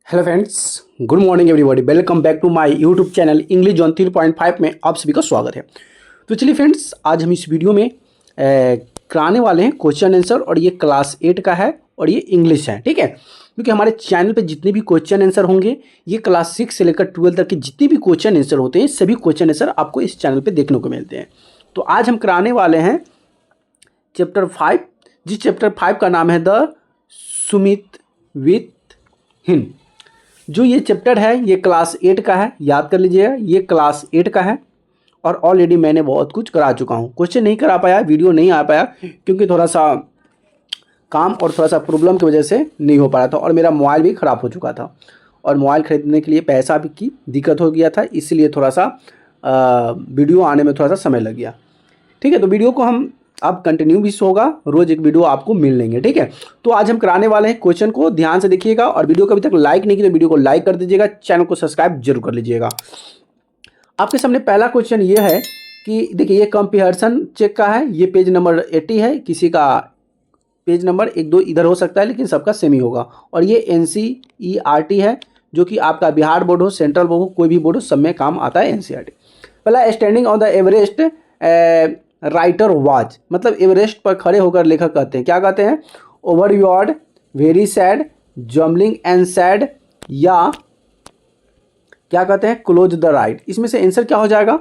Hello friends, good morning everybody. Welcome back to my YouTube channel English zone 3.5 में आप सभी का स्वागत है। तो चलिए फ्रेंड्स, आज हम इस वीडियो में कराने वाले हैं क्वेश्चन आंसर, और ये क्लास 8 का है और ये इंग्लिश है, ठीक है। क्योंकि हमारे चैनल पे जितने भी क्वेश्चन आंसर होंगे, ये क्लास 6 से लेकर 12 तक के जितने भी क्वेश्चन आंसर होते हैं, सभी क्वेश्चन आंसर आपको इस चैनल पर देखने को मिलते हैं। तो आज हम कराने वाले हैं चैप्टर 5, जिस चैप्टर 5 का नाम है द सुमित विथ हिम। जो ये चैप्टर है ये क्लास 8 का है, याद कर लीजिएगा, ये क्लास 8 का है। और ऑलरेडी मैंने बहुत कुछ करा चुका हूँ। क्वेश्चन नहीं करा पाया, वीडियो नहीं आ पाया, क्योंकि थोड़ा सा काम और थोड़ा सा प्रॉब्लम की वजह से नहीं हो पा रहा था, और मेरा मोबाइल भी ख़राब हो चुका था, और मोबाइल ख़रीदने के लिए पैसा भी की दिक्कत हो गया था, इसलिए थोड़ा सा वीडियो आने में थोड़ा सा समय लग गया। ठीक है, तो वीडियो को हम अब कंटिन्यू भी होगा, रोज एक वीडियो आपको मिल लेंगे, ठीक है। तो आज हम कराने वाले हैं क्वेश्चन को, ध्यान से देखिएगा, और वीडियो को अभी तक लाइक नहीं किया तो वीडियो को लाइक कर दीजिएगा, चैनल को सब्सक्राइब जरूर कर लीजिएगा। आपके सामने पहला क्वेश्चन ये है कि देखिए, ये कंपैरिजन चेक का है, ये पेज नंबर 80 है, किसी का पेज नंबर 1-2 इधर हो सकता है, लेकिन सबका सेम ही होगा। और ये NCERT है, जो कि आपका बिहार बोर्ड हो, सेंट्रल बोर्ड हो, कोई भी बोर्ड हो, सब में काम आता है NCERT। पहला, standing on the Everest writer was, मतलब एवरेस्ट पर खड़े होकर लेखक कहते हैं, क्या कहते हैं? Overawed, very sad, jumbling and sad, या क्या कहते हैं? Close the right. इसमें से आंसर क्या हो जाएगा?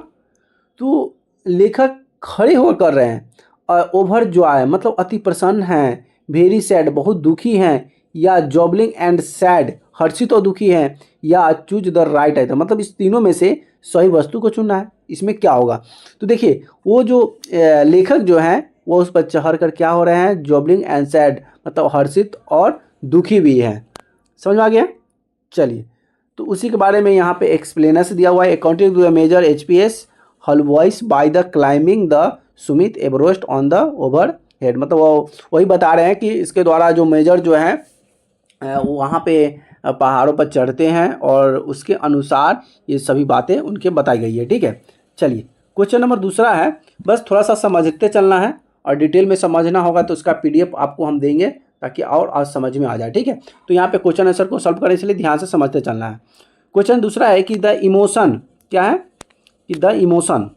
तो लेखक खड़े होकर कर रहे हैं, और ओवर जो है मतलब अति प्रसन्न हैं, वेरी सैड बहुत दुखी हैं, या जॉबलिंग एंड सैड हर्षित और दुखी हैं, या चूज द राइट आइटम, मतलब इस तीनों में से सही वस्तु को चुनना है। इसमें क्या होगा? तो देखिए, वो जो लेखक जो हैं वो उस पर चढ़ कर क्या हो रहे हैं? जॉबलिंग एंड सैड, मतलब हर्षित और दुखी भी हैं। समझ में आ गया? चलिए, तो उसी के बारे में यहाँ पे एक्सप्लेनर्स दिया हुआ है। According to the major HPS Ahluwalia by the climbing the summit Everest on the over head, मतलब वो वही बता रहे हैं कि इसके द्वारा जो मेजर जो है वहाँ पे पहाड़ों पर चढ़ते हैं, और उसके अनुसार ये सभी बातें उनके बताई गई है, ठीक है। चलिए, क्वेश्चन नंबर दूसरा है, बस थोड़ा सा समझते चलना है, और डिटेल में समझना होगा तो उसका PDF आपको हम देंगे, ताकि और आज समझ में आ जाए, ठीक है। तो यहाँ पे क्वेश्चन आंसर को सॉल्व करने के लिए ध्यान से समझते चलना है। क्वेश्चन दूसरा है कि द इमोशन, क्या है? कि द इमोशन,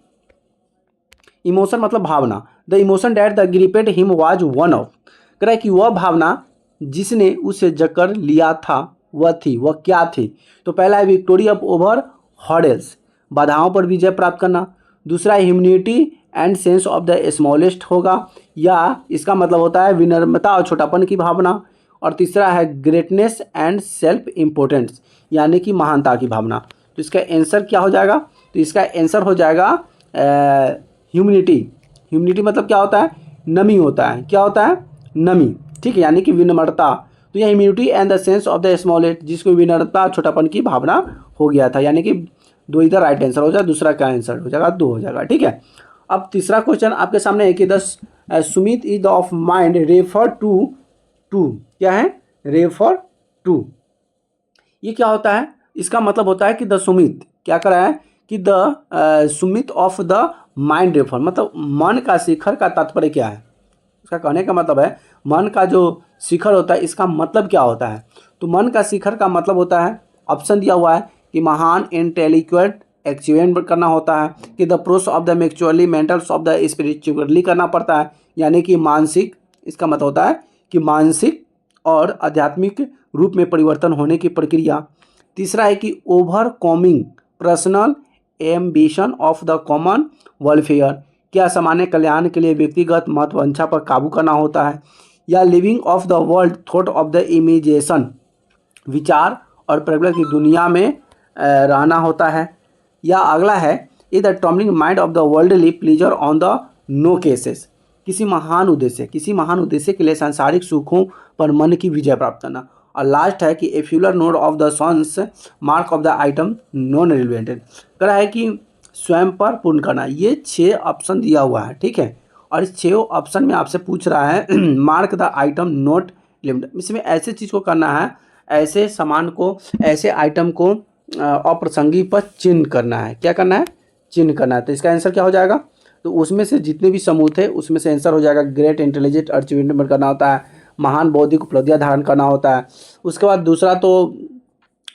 इमोशन मतलब भावना, the emotion that the gripped him was one of, कह रहा है कि वह भावना जिसने उसे जकड़ लिया था वह थी, वह क्या थी? तो पहला है विक्टोरी ऑफ ओवर हर्डल्स, बाधाओं पर विजय प्राप्त करना। दूसरा है humanity and sense of the smallest होगा, या इसका मतलब होता है विनम्रता और छोटापन की भावना। और तीसरा है ग्रेटनेस एंड सेल्फ इम्पोर्टेंस, यानी कि महानता की भावना। तो इसका आंसर क्या हो जाएगा? तो इसका आंसर हो जाएगा ह्यूमैनिटी। ह्यूमैनिटी मतलब क्या होता है? नमी होता है। क्या होता है? नमी, ठीक है, यानी कि विनम्रता। तो यह immunity and the sense of the smallest, जिसको विनम्रता छोटापन की भावना हो गया था, यानी कि 2 इधर राइट आंसर हो जाएगा, दूसरा का आंसर हो जाएगा 2 हो जाएगा, ठीक है। अब तीसरा क्वेश्चन आपके सामने है कि the summit is the of mind refer to, क्या है? रेफर टू, ये क्या होता है? इसका मतलब होता है कि द सुमित, क्या कर रहा है? कि the summit of the mind refer, मतलब मन का शिखर का तात्पर्य क्या है? उसका कहने का मतलब है मन का जो शिखर होता है, इसका मतलब क्या होता है? तो मन का शिखर का मतलब होता है, ऑप्शन दिया हुआ है कि महान इंटेलेक्चुअल अचीवमेंट करना होता है, कि the process of the maturely mentals of the spiritually करना पड़ता है, यानी कि मानसिक, इसका मतलब होता है कि मानसिक और आध्यात्मिक रूप में परिवर्तन होने की प्रक्रिया। तीसरा है कि overcoming personal ambition of the common welfare, क्या सामान्य कल्याण के लिए व्यक्तिगत महत्वाकांक्षा पर काबू करना होता है, या living of the world thought of the imagination, विचार और प्रबल की दुनिया में रहना होता है, या अगला है is the turning mind of the worldly pleasure on the no cases, किसी महान उद्देश्य के लिए सांसारिक सुखों पर मन की विजय प्राप्त करना। और लास्ट है कि a fuller node of the sons mark of the item non relevanted, कह रहा है कि स्वयं पर पूर्ण करना। ये 6 ऑप्शन दिया हुआ है, ठीक है, और इस 6 ऑप्शन में आपसे पूछ रहा है mark the item not limited, इसमें ऐसे चीज़ को करना है, ऐसे सामान को, ऐसे आइटम को अप्रसंगी पर चिन्ह करना है। क्या करना है? चिन्ह करना है। तो इसका आंसर क्या हो जाएगा? तो उसमें से जितने भी समूह थे उसमें से आंसर हो जाएगा ग्रेट इंटेलिजेंट अचीवमेंट करना होता है, महान बौद्धिक उपलब्धियां धारण करना होता है। उसके बाद दूसरा तो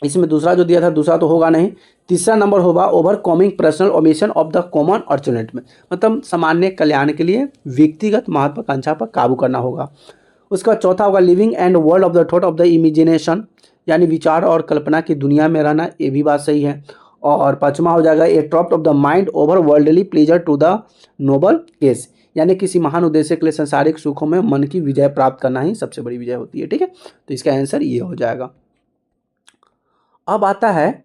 इसमें दूसरा जो दिया था दूसरा तो होगा नहीं। तीसरा नंबर होगा overcoming personal omission of the common fortunate में, मतलब सामान्य कल्याण के लिए व्यक्तिगत महत्वाकांक्षा पर काबू करना होगा। उसका चौथा होगा living and world of the thought of the imagination, यानी विचार और कल्पना की दुनिया में रहना, ये भी बात सही है। और पांचवा हो जाएगा a trapped of the mind over worldly pleasure to the noble cause, यानी किसी महान उद्देश्य के लिए संसारिक सुखों में मन की विजय प्राप्त करना ही सबसे बड़ी विजय होती है। ठीक है, तो इसका आंसर ये हो जाएगा। अब आता है,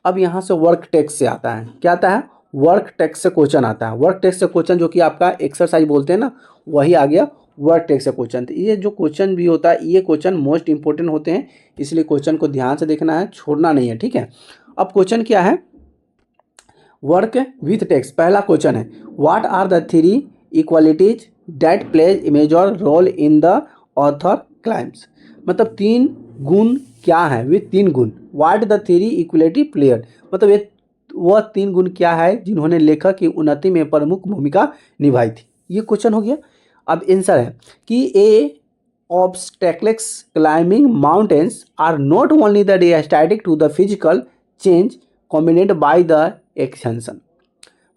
अब यहाँ से वर्क टेक्स्ट से आता है, क्या आता है, वर्क टेक्स्ट से क्वेश्चन आता है। वर्क टेक्स्ट से क्वेश्चन जो कि आपका एक्सरसाइज बोलते हैं ना, वही आ गया वर्क टेक्स्ट से क्वेश्चन। तो ये जो क्वेश्चन भी होता है ये क्वेश्चन मोस्ट इंपॉर्टेंट होते हैं, इसलिए क्वेश्चन को ध्यान से देखना है, छोड़ना नहीं है। ठीक है, अब क्वेश्चन क्या है, वर्क विथ टेक्स्ट। पहला क्वेश्चन है what are the three equalities that plays a major role in the author climbs, मतलब तीन गुण क्या है, वे तीन गुण, what the three equality player, मतलब ये वह तीन गुण क्या है जिन्होंने लेखक की उन्नति में प्रमुख भूमिका निभाई थी। ये क्वेश्चन हो गया। अब आंसर है कि a obstacles climbing mountains are not only the static to the physical change combined by the extension,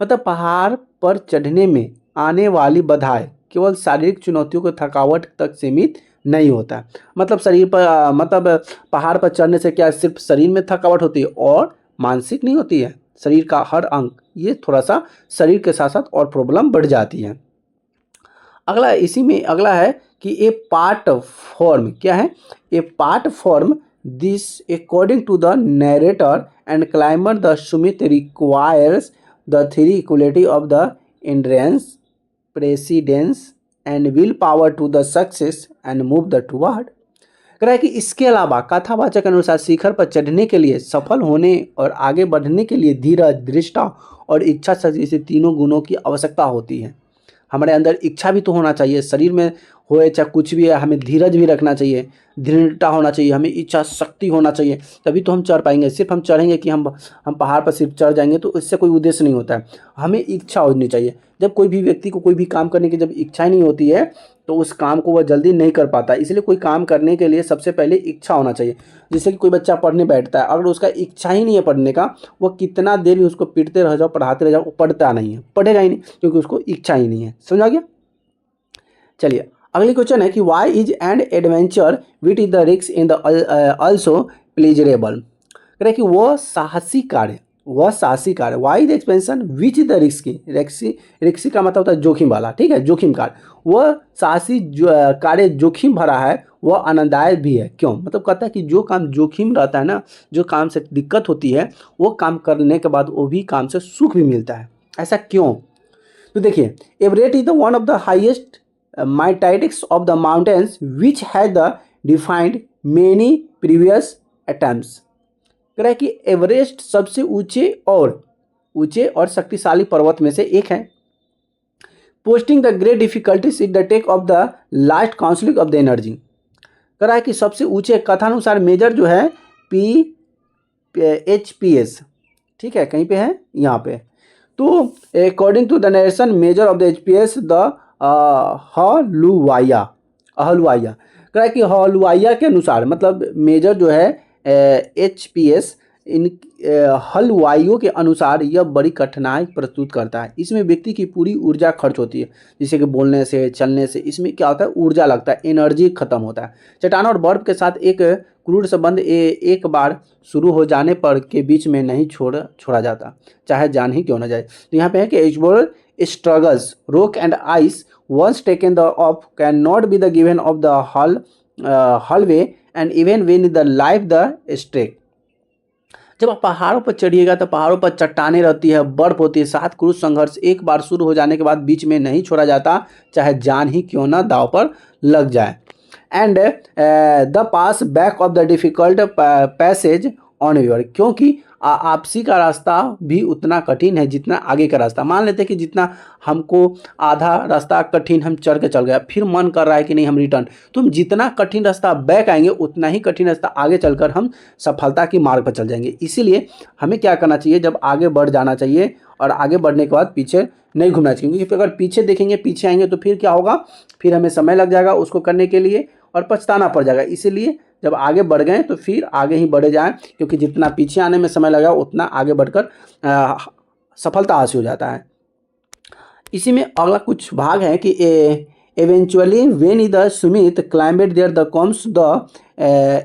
मतलब पहाड़ पर चढ़ने में आने वाली बाधाएं केवल शारीरिक चुनौतियों को थकावट तक सीमित नहीं होता है, मतलब शरीर पर मतलब पहाड़ पर चढ़ने से क्या सिर्फ शरीर में थकावट होती है और मानसिक नहीं होती है, शरीर का हर अंग ये थोड़ा सा शरीर के साथ साथ और प्रॉब्लम बढ़ जाती है। अगला इसी में अगला है कि ए पार्ट फॉर्म, क्या है, a part form this according to the narrator and climber the summit requires the three equality of the endurance persistence and will power to the success and move the toward. कह रहा है कि इसके अलावा कथावाचक के अनुसार शिखर पर चढ़ने के लिए, सफल होने और आगे बढ़ने के लिए धीरज, दृष्टा और इच्छा शक्ति जैसे तीनों गुणों की आवश्यकता होती है। हमारे अंदर इच्छा भी तो होना चाहिए, शरीर में होए चाहे कुछ भी है, हमें धीरज भी रखना चाहिए, दृढ़ता होना चाहिए, हमें इच्छा शक्ति होना चाहिए, तभी तो हम चढ़ पाएंगे। सिर्फ हम चढ़ेंगे कि हम पहाड़ पर सिर्फ चढ़ जाएंगे तो इससे कोई उद्देश्य नहीं होता है, हमें इच्छा होनी चाहिए। जब कोई भी व्यक्ति को कोई भी काम करने की जब इच्छा ही नहीं होती है तो उस काम को वह जल्दी नहीं कर पाता। इसलिए कोई काम करने के लिए सबसे पहले इच्छा होना चाहिए। जैसे कि कोई बच्चा पढ़ने बैठता है, अगर उसका इच्छा ही नहीं है पढ़ने का, वो कितना देर भी उसको पीटते रह जाओ, पढ़ाते रह जाओ, वो पढ़ता नहीं है, पढ़ेगा ही नहीं, क्योंकि उसको इच्छा ही नहीं है। समझ आ गया। चलिए अगली क्वेश्चन है कि why is and adventure with is the risk in the also pleasurable. कह रहे कि वह साहसी कार्य, वह साहसी कार्य, why the expansion which is the risky, रिक्सी का मतलब होता है जोखिम वाला, ठीक है, जोखिम कार्य, वह साहसी कार्य जोखिम भरा है, वह आनंददायक भी है। क्यों, मतलब कहता है कि जो काम जोखिम रहता है ना, जो काम से दिक्कत होती है, वो काम करने के बाद वो भी काम से सुख भी मिलता है। ऐसा क्यों, तो देखिए Everest is the one of the highest mightiest of the mountains which has the defined many previous attempts. कह रहा है कि एवरेस्ट सबसे ऊंचे और शक्तिशाली पर्वत में से एक है। Posting the great difficulties in the take of the last counselling of the energy. कह रहा है कि सबसे ऊंचे कथानुसार मेजर जो है HPS, ठीक है, कहीं पे है यहाँ पे, तो according to the narration major of the HPS the Ahluwalia, कह रहा है कि हलुवाया के अनुसार, मतलब मेजर जो है HPS इन हलवाइयों के अनुसार यह बड़ी कठिनाई प्रस्तुत करता है। इसमें व्यक्ति की पूरी ऊर्जा खर्च होती है, जैसे कि बोलने से, चलने से, इसमें क्या होता है, ऊर्जा लगता है, एनर्जी खत्म होता है। चट्टान और बर्फ के साथ एक क्रूर संबंध एक बार शुरू हो जाने पर के बीच में नहीं छोड़ा जाता, चाहे जान ही क्यों न जाए। तो यहाँ पे है कि explore struggles rock and ice once taken the of can not be the given of the halfway and even win the life the streak. जब आप पहाड़ों पर चढ़िएगा तो पहाड़ों पर चट्टानें रहती है, बर्फ होती है, साथ क्रूर संघर्ष एक बार शुरू हो जाने के बाद बीच में नहीं छोड़ा जाता, चाहे जान ही क्यों ना दाव पर लग जाए। And the pass back of the difficult passage on your, क्योंकि आपसी का रास्ता भी उतना कठिन है जितना आगे का रास्ता। मान लेते हैं कि जितना हमको आधा रास्ता कठिन हम चढ़ के चल गया, फिर मन कर रहा है कि नहीं हम रिटर्न, तो हम जितना कठिन रास्ता बैक आएंगे उतना ही कठिन रास्ता आगे चलकर हम सफलता की मार्ग पर चल जाएंगे। इसीलिए हमें क्या करना चाहिए, जब आगे बढ़ जाना चाहिए और आगे बढ़ने के बाद पीछे नहीं घूमना चाहिए, क्योंकि अगर पीछे देखेंगे, पीछे आएंगे तो फिर क्या होगा, फिर हमें समय लग जाएगा उसको करने के लिए और पछताना पड़ जाएगा। इसीलिए जब आगे बढ़ गए तो फिर आगे ही बढ़े जाएं, क्योंकि जितना पीछे आने में समय लगा उतना आगे बढ़कर सफलता हासिल हो जाता है। इसी में अगला कुछ भाग है कि eventually when the Sumit climbed there the comes the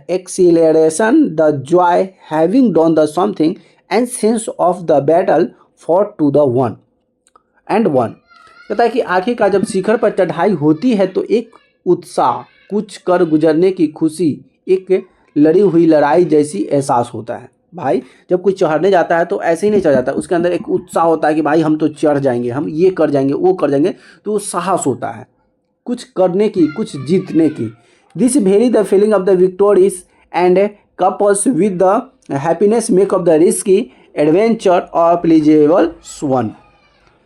exhilaration, the joy having done the something and sense of the battle fought to the one and one। कहता है कि आखिरकार जब शिखर पर चढ़ाई होती है तो एक उत्साह, कुछ कर गुजरने की खुशी, एक लड़ी हुई लड़ाई जैसी एहसास होता है। भाई जब कोई चढ़ने जाता है तो ऐसे ही नहीं चढ़ जाता, उसके अंदर एक उत्साह होता है कि भाई हम तो चढ़ जाएंगे, हम ये कर जाएंगे, वो कर जाएंगे, तो वो साहस होता है कुछ करने की, कुछ जीतने की। This very the feeling of the victorious and couples with the happiness make of the risky adventure और प्लीजेबल वन।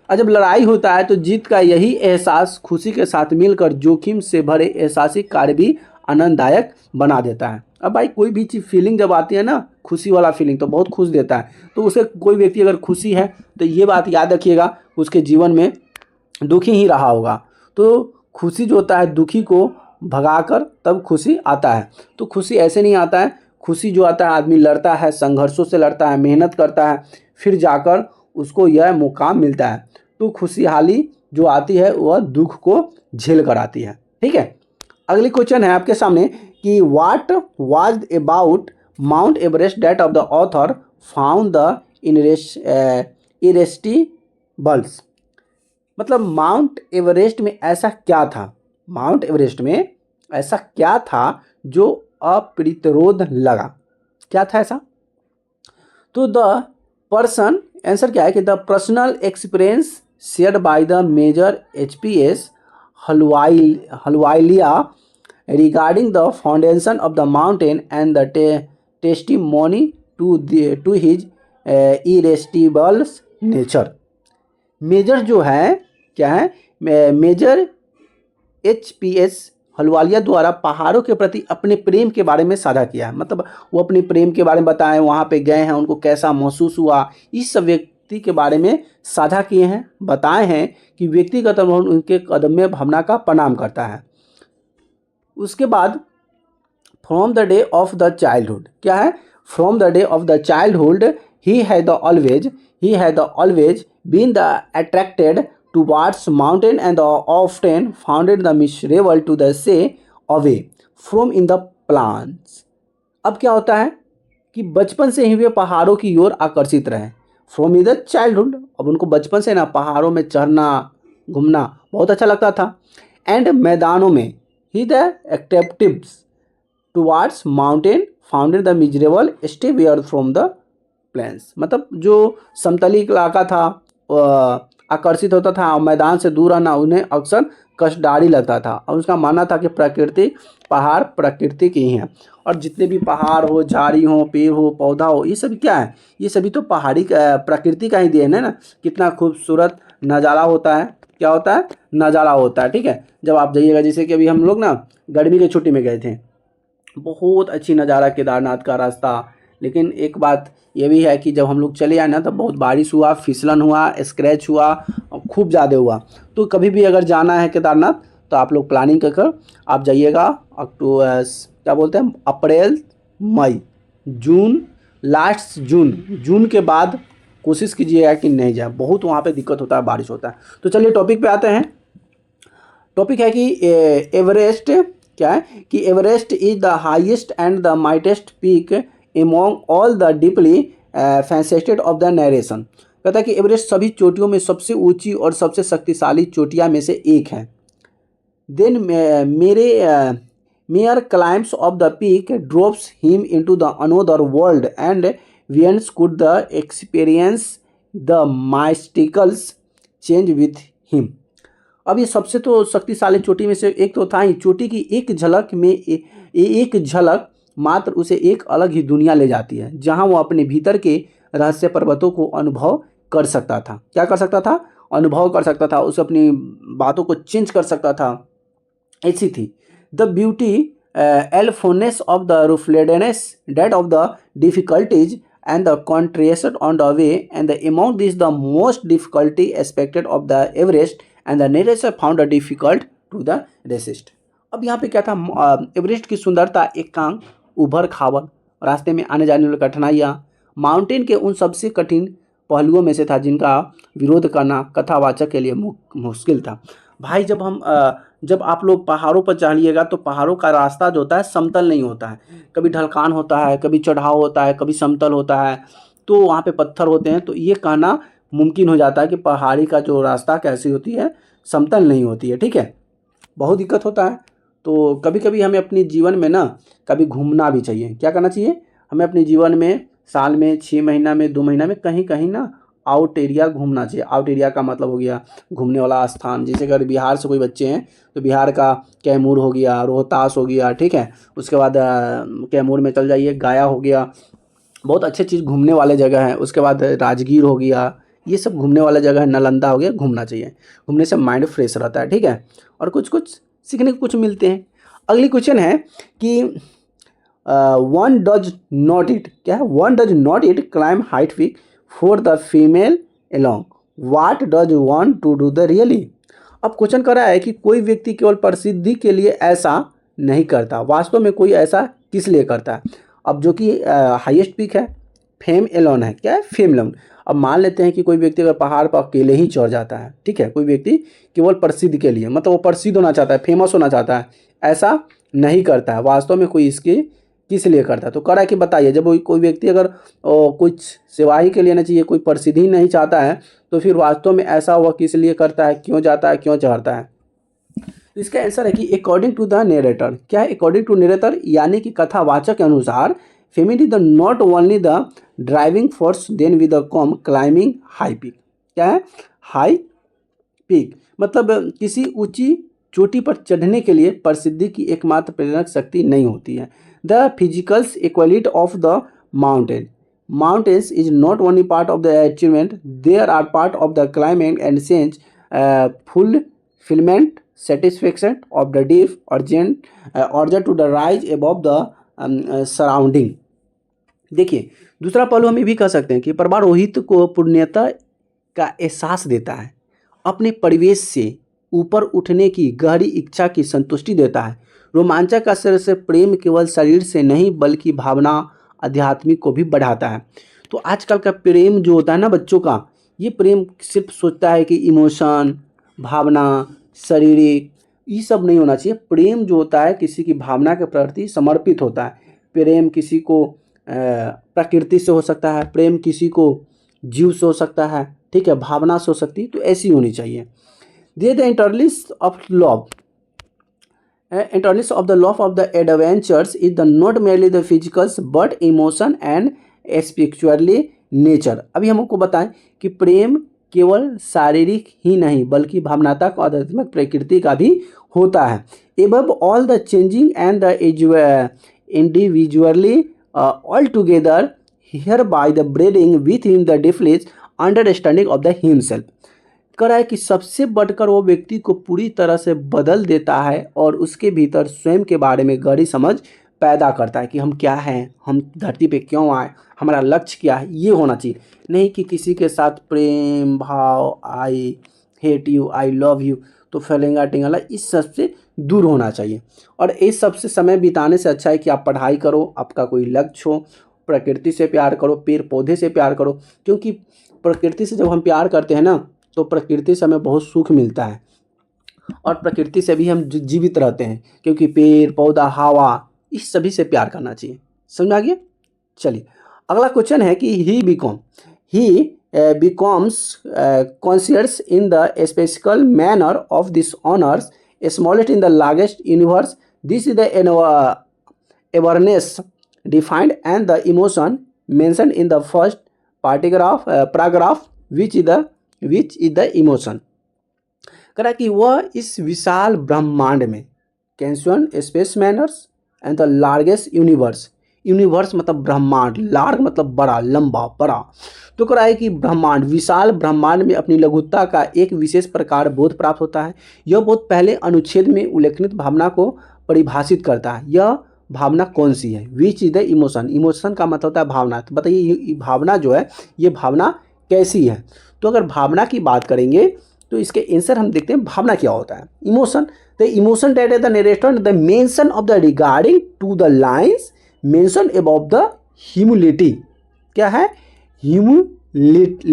और जब लड़ाई होता है तो जीत का यही एहसास खुशी के साथ मिलकर जोखिम से भरे एहसासी कार्य भी आनंददायक बना देता है। अब भाई कोई भी चीज़ फीलिंग जब आती है ना, खुशी वाला फीलिंग, तो बहुत खुश देता है। तो उसे कोई व्यक्ति अगर खुशी है तो ये बात याद रखिएगा, उसके जीवन में दुखी ही रहा होगा। तो खुशी जो होता है दुखी को भगाकर तब खुशी आता है। तो खुशी ऐसे नहीं आता है, खुशी जो आता है आदमी लड़ता है, संघर्षों से लड़ता है, मेहनत करता है, फिर जाकर उसको यह मुकाम मिलता है। तो खुशहाली जो आती है वह दुख को झेल कर आती है। ठीक है, अगली क्वेश्चन है आपके सामने कि what was about Mount Everest that of the author found the irresistibles. मतलब माउंट एवरेस्ट में ऐसा क्या था, माउंट एवरेस्ट में ऐसा क्या था जो अप्रतिरोध लगा, क्या था ऐसा? तो द पर्सन, आंसर क्या है कि the personal experience shared by the major HPS Ahluwalia regarding the foundation of the mountain and the testimony to his irresistibles nature. Major जो है क्या है, मेजर एचपीएस हलवालिया द्वारा पहाड़ों के प्रति अपने प्रेम के बारे में साझा किया है। मतलब वो अपने प्रेम के बारे में बताएं, वहाँ पे गए हैं, उनको कैसा महसूस हुआ, इस सब व्यक्ति के बारे में साझा किए हैं, बताए हैं कि व्यक्तिगत अनुभव उनके कदम में भावना का प्रणाम करता है। उसके बाद from the day of the childhood, क्या है, from the day of the childhood he had always been the attracted towards mountain and often founded the miserable to the say away from in the plants। अब क्या होता है कि बचपन से ही वे पहाड़ों की ओर आकर्षित रहे। फ्रॉम इन द चाइल्डहुड, अब उनको बचपन से ना पहाड़ों में चढ़ना घूमना बहुत अच्छा लगता था। एंड मैदानों में ही the activities towards mountain founded the miserable stay where from the plains. मतलब जो समतली इलाका था आकर्षित होता था, मैदान से दूर रहना उन्हें अक्सर कष्टदायी लगता था। और उसका मानना था कि प्रकृति, पहाड़ प्रकृति की ही हैं, और जितने भी पहाड़ हो, झाड़ी हो, पेड़ हो, पौधा हो, ये सभी क्या है, ये सभी तो पहाड़ी प्रकृति का ही देन है ना। कितना खूबसूरत नज़ारा होता है, क्या होता है, नज़ारा होता है। ठीक है, जब आप जाइएगा, जैसे कि अभी हम लोग ना गर्मी की छुट्टी में गए थे, बहुत अच्छी नज़ारा केदारनाथ का रास्ता। लेकिन एक बात ये भी है कि जब हम लोग चले आए ना तब बहुत बारिश हुआ, फिसलन हुआ, स्क्रैच हुआ और खूब ज़्यादा हुआ। तो कभी भी अगर जाना है केदारनाथ तो आप लोग प्लानिंग कर आप जाइएगा। अक्टूबर, क्या बोलते हैं, अप्रैल, मई, जून, लास्ट जून के बाद कोशिश कीजिएगा कि नहीं जाए, बहुत वहाँ पे दिक्कत होता है, बारिश होता है। तो चलिए टॉपिक पे आते हैं। टॉपिक है कि एवरेस्ट, क्या है कि Everest is the highest and the mightiest peak among all the deeply faceted of the narration। कहता है कि एवरेस्ट सभी चोटियों में सबसे ऊंची और सबसे शक्तिशाली चोटियां में से एक है। Then major climbs of the peak drops him into the another world and once could the experience the mysticals change with him. अब ये सबसे तो शक्तिशाली चोटी में से एक तो था ही, चोटी की एक झलक में एक झलक मात्र उसे एक अलग ही दुनिया ले जाती है, जहां वो अपने भीतर के रहस्य पर्वतों को अनुभव कर सकता था। क्या कर सकता था, अनुभव कर सकता था, उसे अपनी बातों को चेंज कर सकता था। ऐसी थी the beauty aloneness of the ruggedness that of the difficulties and the contrast on the way and the amount this the most difficulty expected of the Everest and the narrator found the difficult to the resist. अब यहाँ पे क्या था, Everest की सुंदरता, एकांक, उभर खाबर, रास्ते में आने जाने वाली कठिनाइयाँ, माउंटेन के उन सबसे कठिन पहलुओं में से था जिनका विरोध करना कथावाचक के लिए मुश्किल था। भाई जब आप लोग पहाड़ों पर चढ़िएगा तो पहाड़ों का रास्ता जो होता है समतल नहीं होता है, कभी ढलकान होता है, कभी चढ़ाव होता है, कभी समतल होता है, तो वहाँ पे पत्थर होते हैं। तो ये कहना मुमकिन हो जाता है कि पहाड़ी का जो रास्ता कैसी होती है, समतल नहीं होती है। ठीक है, बहुत दिक्कत होता है। तो कभी कभी हमें अपने जीवन में ना कभी घूमना भी चाहिए। क्या करना चाहिए, हमें अपने जीवन में साल में 6 महीना में 2 महीना में कहीं कहीं ना आउट एरिया घूमना चाहिए। आउट एरिया का मतलब हो गया घूमने वाला स्थान। जैसे अगर बिहार से कोई बच्चे हैं तो बिहार का कैमूर हो गया, रोहतास हो गया, ठीक है। उसके बाद कैमूर में चल जाइए, गया हो गया, बहुत अच्छे चीज़ घूमने वाले जगह हैं। उसके बाद राजगीर हो गया, ये सब घूमने वाला जगह है। नालंदा हो गया, घूमना चाहिए। घूमने से माइंड फ्रेश रहता है, ठीक है, और कुछ कुछ सीखने को कुछ मिलते हैं। अगली क्वेश्चन है कि वन डज नॉट इट, क्या है, one does not it climb height peak for the female along, what does one two do the really. अब क्वेश्चन कर रहा है कि कोई व्यक्ति केवल प्रसिद्धि के लिए ऐसा नहीं करता, वास्तव में कोई ऐसा किस लिए करता है। अब जो कि हाईएस्ट पीक है, फेम एलोन है, क्या है, फेम एलोन। अब मान लेते हैं कि कोई व्यक्ति अगर पहाड़ पर अकेले ही चढ़ जाता है, ठीक है, कोई व्यक्ति केवल प्रसिद्ध के लिए, मतलब वो प्रसिद्ध होना चाहता है, फेमस होना चाहता है, ऐसा नहीं करता है, वास्तव में कोई इसके किस लिए करता है। तो कह रहा है कि बताइए, जब कोई व्यक्ति अगर कुछ सिवाही के लिए नहीं चाहिए, कोई प्रसिद्धि नहीं चाहता है, तो फिर वास्तव में ऐसा वह किस लिए करता है, क्यों जाता है, क्यों चढ़ता है। तो इसका आंसर है कि अकॉर्डिंग टू द नरेटर, क्या है, अकॉर्डिंग टू नरेटर यानी कि कथावाचक के अनुसार, family the not only the driving force then with the calm climbing high peak, क्या है, हाई पीक, मतलब किसी ऊंची चोटी पर चढ़ने के लिए प्रसिद्धि की एकमात्र प्रेरक शक्ति नहीं होती है। The physicals equality of the mountains is not only part of the achievement, there are part of the climbing and sense fulfilment satisfaction of the deep urge to the rise above the surrounding। देखिए, दूसरा पहलू हम ये भी कह सकते हैं कि पर्वतारोहित को पूर्णता का एहसास देता है, अपने परिवेश से ऊपर उठने की गहरी इच्छा की संतुष्टि देता है। रोमांचक का से प्रेम केवल शरीर से नहीं बल्कि भावना, आध्यात्मिक को भी बढ़ाता है। तो आजकल का प्रेम जो होता है ना बच्चों का, ये प्रेम सिर्फ सोचता है कि इमोशन, भावना, शारीरिक, ये सब नहीं होना चाहिए। प्रेम जो होता है किसी की भावना के प्रति समर्पित होता है। प्रेम किसी को प्रकृति से हो सकता है, प्रेम किसी को जीव से हो सकता है, ठीक है, भावना से हो सकती है, तो ऐसी होनी चाहिए। They the interest of love, interest of the love of the adventures is the not merely the physicals but emotion and spiritually nature. अभी हमको बताएं कि प्रेम केवल शारीरिक ही नहीं बल्कि भावनात्मक और आध्यात्मिक प्रकृति का भी होता है। Above all the changing and the individually all together here by the braiding with in the difference understanding of the himself. कह रहा है कि सबसे बढ़कर वो व्यक्ति को पूरी तरह से बदल देता है और उसके भीतर स्वयं के बारे में गहरी समझ पैदा करता है कि हम क्या हैं, हम धरती पे क्यों आए, हमारा लक्ष्य क्या है। ये होना चाहिए, नहीं कि किसी के साथ प्रेम भाव, I hate you, I love you, तो फैलेंगा टिंगला, इस सब से दूर होना चाहिए। और इस सब से समय बिताने से अच्छा है कि आप पढ़ाई करो, आपका कोई लक्ष्य हो, प्रकृति से प्यार करो, पेड़ पौधे से प्यार करो, क्योंकि प्रकृति से जब हम प्यार करते हैं ना तो प्रकृति से हमें बहुत सुख मिलता है और प्रकृति से भी हम जीवित रहते हैं, क्योंकि पेड़ पौधा, हवा, इस सभी से प्यार करना चाहिए। समझ आ गया। चलिए अगला क्वेश्चन है कि ही becomes conscious in the special manner of this honors smallest in the largest universe. This is the awareness defined and the emotion mentioned in the first paragraph which is the emotion। कह रहा है कि वह इस विशाल ब्रह्मांड में कैंसन space manners and the largest universe मतलब ब्रह्मांड, लार्ज मतलब बड़ा, लंबा, बड़ा। तो कह रहा है कि ब्रह्मांड, विशाल ब्रह्मांड में अपनी लघुता का एक विशेष प्रकार बोध प्राप्त होता है। यह बोध पहले अनुच्छेद में उल्लेखित भावना को परिभाषित करता है। यह भावना कौन सी है, विच इज द इमोशन। इमोशन का मतलब होता है भावना। तो बताइए ये भावना जो है, ये भावना कैसी है। तो अगर भावना की बात करेंगे तो इसके आंसर हम देखते हैं भावना क्या होता है। Emotion, the emotion that is the narrator the mention of the regarding to the lines mention above the humility. क्या है? ह्यूमिलिटी।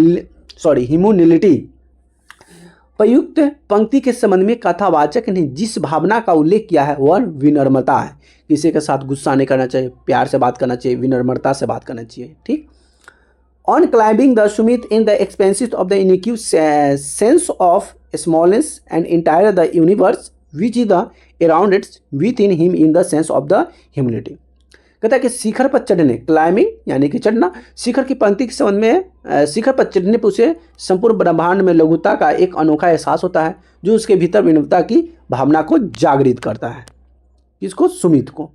प्रयुक्त पंक्ति के संबंध में कथावाचक ने जिस भावना का उल्लेख किया है वह विनम्रता है। किसी के साथ गुस्सा नहीं करना चाहिए, प्यार से बात करना चाहिए, विनम्रता से बात करना चाहिए। ठीक। On climbing the summit in the expanses of the इनक्यू sense of smallness and entire the universe which is the around its with in him in the sense of the humility. कहता है कि शिखर पर चढ़ने, क्लाइंबिंग यानी कि चढ़ना, शिखर की पंक्ति के संबंध में शिखर पर चढ़ने पर उसे संपूर्ण ब्रह्मांड में लघुता का एक अनोखा एहसास होता है जो उसके भीतर विनम्रता की भावना को जागृत करता है। किसको? सुमित को।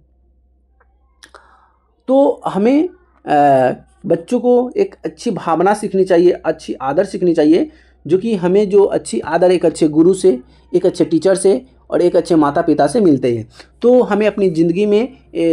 तो हमें बच्चों को एक अच्छी भावना सीखनी चाहिए, अच्छी आदर सीखनी चाहिए, जो कि हमें जो अच्छी आदर एक अच्छे गुरु से, एक अच्छे टीचर से और एक अच्छे माता पिता से मिलते हैं। तो हमें अपनी ज़िंदगी में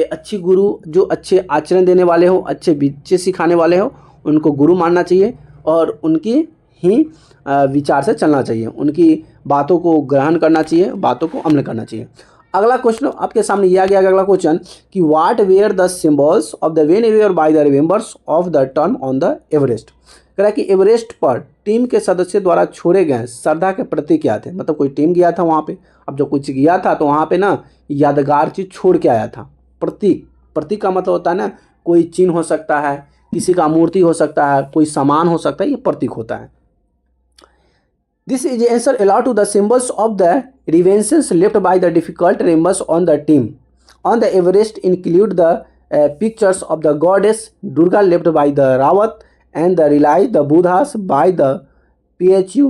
अच्छी गुरु जो अच्छे आचरण देने वाले हो, अच्छे विचार सिखाने वाले हो, उनको गुरु मानना चाहिए और उनकी ही विचार से चलना चाहिए, उनकी बातों को ग्रहण करना चाहिए, बातों को अमल करना चाहिए। अगला क्वेश्चन आपके सामने यह आ गया। अगला क्वेश्चन कि what were the symbols of the when were by the remembers of the term on the Everest. कह रहा है कि एवरेस्ट पर टीम के सदस्य द्वारा छोड़े गए श्रद्धा के प्रतीक क्या थे। मतलब कोई टीम गया था वहाँ पे, अब जब कुछ गया था तो वहाँ पे ना यादगार चीज़ छोड़ के आया था। प्रतीक, प्रतीक का मतलब होता है ना कोई चिन्ह हो सकता है, किसी का मूर्ति हो सकता है, कोई सामान हो सकता है, ये प्रतीक होता है। This is the answer allowed to the symbols of the reventions left by the difficult members on the team. On the Everest include the pictures of the goddess Durga left by the Rawat and the realized the Buddhas by the Phu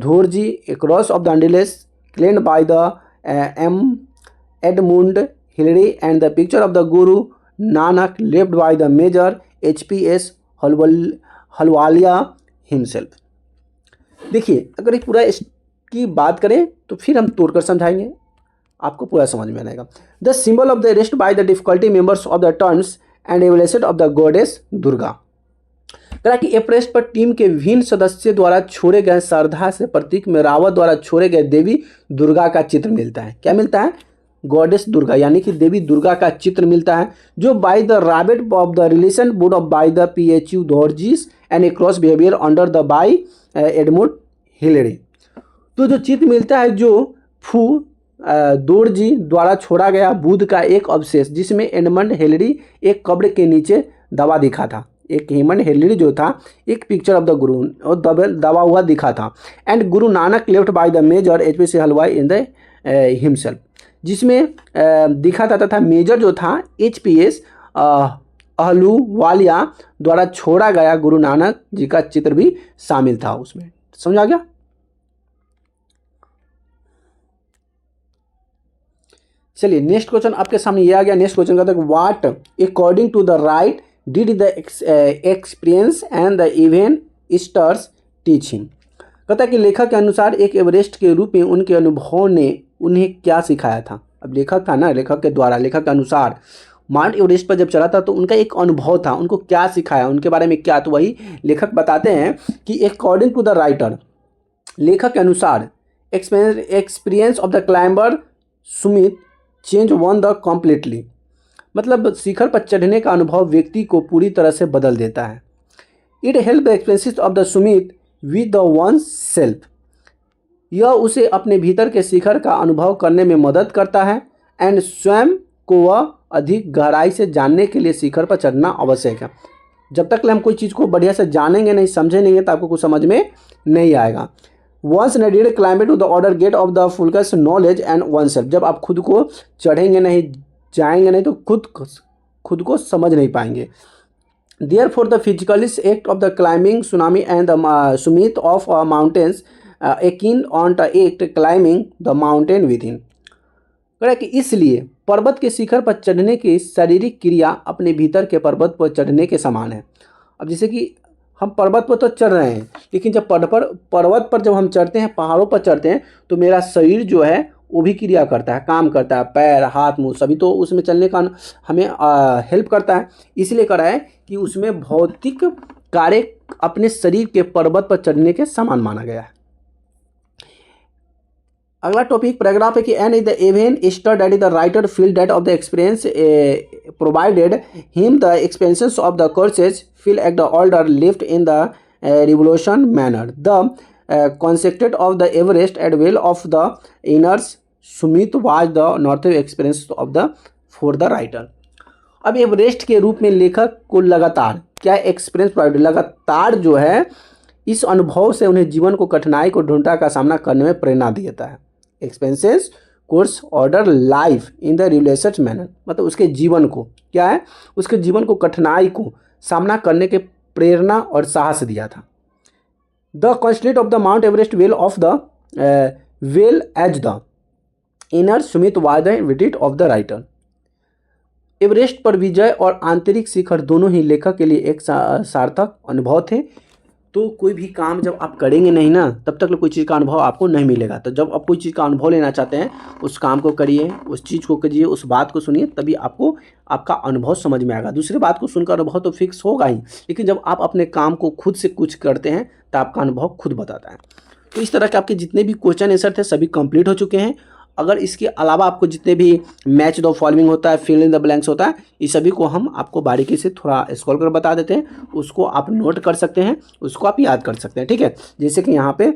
Dhorji, a cross of the Angeles claimed by the M. Edmund Hillary and the picture of the Guru Nanak left by the Major H.P.S. Halwalia himself. देखिए, अगर ये पूरा इसकी बात करें तो फिर हम तोड़कर समझाएंगे, आपको पूरा समझ में आएगा। The symbol of the rest by the difficulty members of the turns and एवलेसेड ऑफ द गॉडेस दुर्गा। कहा कि एवरेस्ट पर टीम के विभिन्न सदस्य द्वारा छोड़े गए श्रद्धा से प्रतीक में रावत द्वारा छोड़े गए देवी दुर्गा का चित्र मिलता है। क्या मिलता है? गॉडेस दुर्गा यानी कि देवी दुर्गा का चित्र मिलता है, जो by the rabbit of the relation board of by the Phu Dorji's and a cross behaviour under the by Edmund Hillary. तो जो चित्र मिलता है जो फू दोरजी द्वारा छोड़ा गया बुद्ध का एक अवशेष, जिसमें एडमंड हिलेरी एक कब्र के नीचे दबा दिखा था। एक एडमंड हिलेरी जो था एक पिक्चर ऑफ द गुरु और दबा हुआ दिखा था। And Guru Nanak left by the major H.P.C. हलवाई इन द हिमसेल्फ, जिसमें दिखा था तथा मेजर जो था H.P.S. अहलूवालिया द्वारा छोड़ा गया गुरु नानक जी का चित्र भी शामिल था उसमें। समझ आ गया? चलिए नेक्स्ट क्वेश्चन आपके सामने ये आ गया। नेक्स्ट क्वेश्चन कहता है what according to the right did the experience and the event stars teach him. कहता है कि लेखक के अनुसार एक एवरेस्ट के रूप में उनके अनुभव ने उन्हें क्या सिखाया था। अब लेखक था ना, लेखक के द्वारा, लेखक के अनुसार माउंट एवरेस्ट पर जब चढ़ा था तो उनका एक अनुभव था, उनको क्या सिखाया, उनके बारे में क्या, तो वही लेखक बताते हैं कि अकॉर्डिंग टू द राइटर, लेखक के अनुसार experience of the climber Sumit change one the completely. मतलब शिखर पर चढ़ने का अनुभव व्यक्ति को पूरी तरह से बदल देता है। It help the experience of the Sumit with the one self. यह उसे अपने भीतर के शिखर का अनुभव करने में मदद करता है एंड स्वयं को वह अधिक गहराई से जानने के लिए शिखर पर चढ़ना आवश्यक है। जब तक हम कोई चीज़ को बढ़िया से जानेंगे नहीं, समझेंगे तो आपको कुछ समझ में नहीं आएगा। Once needed climb to the order gate of the फुलकस नॉलेज एंड वन सेल्फ। जब आप खुद को चढ़ेंगे नहीं, जाएंगे नहीं तो खुद को समझ नहीं पाएंगे। Therefore the physicalist act of the climbing tsunami and the summit of mountains akin on the act climbing the mountain within. कह कि इसलिए पर्वत के शिखर पर चढ़ने की शारीरिक क्रिया अपने भीतर के पर्वत पर चढ़ने के समान है। अब जैसे कि हम पर्वत पर तो चढ़ रहे हैं, लेकिन जब पर्वत पर जब हम चढ़ते हैं, पहाड़ों पर चढ़ते हैं, तो मेरा शरीर जो है वो भी क्रिया करता है, काम करता है, पैर हाथ मुंह सभी तो उसमें चलने का हमें हेल्प करता है। इसलिए करा है कि उसमें भौतिक कार्य अपने शरीर के पर्वत पर चढ़ने के समान माना गया है। अगला टॉपिक पैराग्राफ है कि an is the event stir that is the writer feel that of the experience provided him the expenses of the courses feel at the order lift in the revolution manner the concepted of the Everest at well of the inners summit was the north experience of the for the writer. अब Everest के रूप में लेखक को लगातार क्या experience provide, लगातार जो है इस अनुभव से उन्हें जीवन को कठिनाई को ढूंढा का सामना करने में प्रेरणा देता है। Expenses course order life in the released manner, मतलब उसके जीवन को क्या है, उसके जीवन को कठिनाई को सामना करने के प्रेरणा और साहस दिया था। The constant of the Mount Everest well of the well as the inner summit was the visit of the writer. Everest पर विजय और आंतरिक शिखर दोनों ही लेखक के लिए एक सार्थक अनुभव थे। तो कोई भी काम जब आप करेंगे नहीं ना, तब तक कोई चीज़ का अनुभव आपको नहीं मिलेगा। तो जब आप कोई चीज़ का अनुभव लेना चाहते हैं, उस काम को करिए, उस चीज़ को करिए, उस बात को सुनिए, तभी आपको आपका अनुभव समझ में आएगा। दूसरी बात को सुनकर अनुभव तो फिक्स होगा ही, लेकिन जब आप अपने काम को खुद से कुछ करते हैं तो आपका अनुभव खुद बताता है। तो इस तरह के आपके जितने भी क्वेश्चन आंसर थे सभी कंप्लीट हो चुके हैं। अगर इसके अलावा आपको जितने भी मैच द फॉलोइंग होता है, फिल इन द ब्लैंक्स होता है, इस सभी को हम आपको बारीकी से थोड़ा स्क्रॉल कर बता देते हैं। उसको आप नोट कर सकते हैं, उसको आप याद कर सकते हैं, ठीक है। जैसे कि यहाँ पे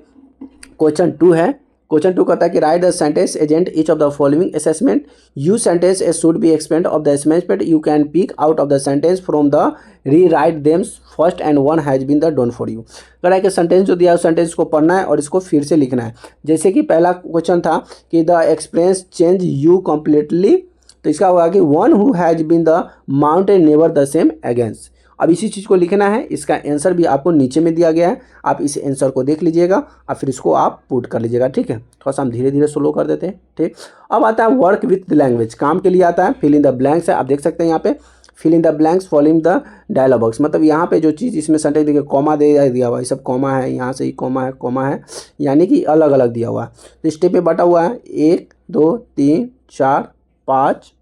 क्वेश्चन 2 है। क्वेश्चन 2 कहता है कि write the sentence against each of the following assessment you sentence a should be expand of the assessment you can pick out of the sentence from the rewrite them first and one has been the done for you. कह रहा है कि sentence जो दिया है उस sentence को पढ़ना है और इसको फिर से लिखना है। जैसे कि पहला क्वेश्चन था कि the experience change you completely, तो इसका होगा कि one who has been the mountain never the same against. अब इसी चीज़ को लिखना है। इसका आंसर भी आपको नीचे में दिया गया है, आप इस आंसर को देख लीजिएगा और फिर इसको आप पुट कर लीजिएगा, ठीक है। थोड़ा सा हम धीरे धीरे स्लो कर देते हैं, ठीक। अब आता है वर्क विथ द लैंग्वेज, काम के लिए आता है। फिल इन द ब्लैंक्स है, आप देख सकते हैं यहाँ पे fill in the blanks following the dialogue box, मतलब यहाँ पे जो चीज़ इसमें सेंटेंस देखिए कॉमा दे दिया हुआ है, सब कॉमा है, यहाँ से ही कॉमा है, यानी कि अलग अलग दिया हुआ है। तो स्टेप में बटा हुआ है 1 2 3 4 5।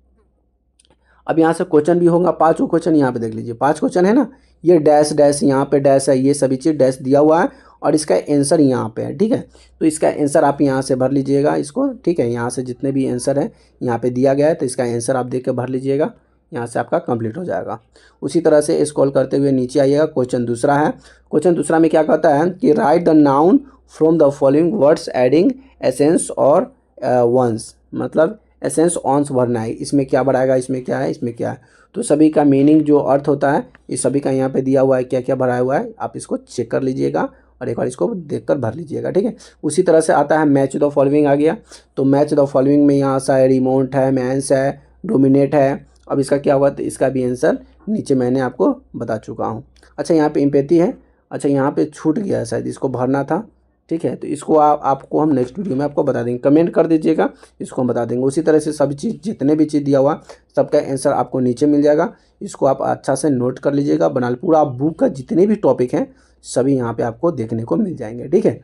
अब यहाँ से क्वेश्चन भी होगा, 5 क्वेश्चन यहाँ पे देख लीजिए, 5 क्वेश्चन है ना। ये डैश डैश यहाँ पे डैश है, ये सभी चीज़ डैश दिया हुआ है और इसका आंसर यहाँ पे है, ठीक है। तो इसका आंसर आप यहाँ से भर लीजिएगा इसको, ठीक है। यहाँ से जितने भी आंसर है यहाँ पे दिया गया है, तो इसका आंसर आप देख के भर लीजिएगा, यहाँ से आपका कंप्लीट हो जाएगा। उसी तरह से स्क्रॉल करते हुए नीचे आइएगा। क्वेश्चन दूसरा है। क्वेश्चन दूसरा में क्या कहता है कि write the noun from the following words adding essence और वंस, मतलब एसेंस ऑन्स भरना है। इसमें क्या भराएगा, इसमें क्या है, इसमें क्या है। तो सभी का मीनिंग जो अर्थ होता है इस सभी का यहाँ पे दिया हुआ है, क्या क्या भराया हुआ है, आप इसको चेक कर लीजिएगा और एक बार इसको देखकर भर लीजिएगा, ठीक है। उसी तरह से आता है मैच द फॉलोइंग आ गया। तो मैच द फॉलोइंग में यहाँ सा रिमोट है, मैंस है, डोमिनेट है। अब इसका क्या हुआ, तो इसका भी आंसर नीचे मैंने आपको बता चुका हूँ। अच्छा यहाँ पे एम्पैथी है, अच्छा यहाँ पे छूट गया है शायद, इसको भरना था, ठीक है। तो इसको आपको हम नेक्स्ट वीडियो में आपको बता देंगे, कमेंट कर दीजिएगा, इसको हम बता देंगे। उसी तरह से सभी चीज़ जितने भी चीज़ दिया हुआ सबका आंसर आपको नीचे मिल जाएगा। इसको आप अच्छा से नोट कर लीजिएगा, बना पूरा बुक का जितने भी टॉपिक हैं सभी यहाँ पे आपको देखने को मिल जाएंगे, ठीक है।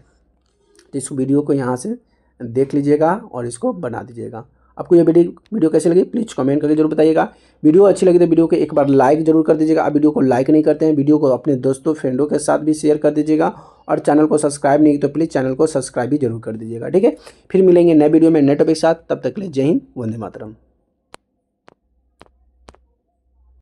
तो इस वीडियो को यहाँ से देख लीजिएगा और इसको बना दीजिएगा। आपको ये वीडियो कैसी लगी प्लीज़ कमेंट करके जरूर बताइएगा। वीडियो अच्छी लगी तो वीडियो को एक बार लाइक जरूर कर दीजिएगा। आप वीडियो को लाइक नहीं करते हैं, वीडियो को अपने दोस्तों फ्रेंडों के साथ भी शेयर कर दीजिएगा और चैनल को सब्सक्राइब नहीं तो प्लीज़ चैनल को सब्सक्राइब भी जरूर कर दीजिएगा, ठीक है। फिर मिलेंगे नए वीडियो में नए टॉपिक के साथ, तब तक के लिए जय हिंद, वंदे मातरम।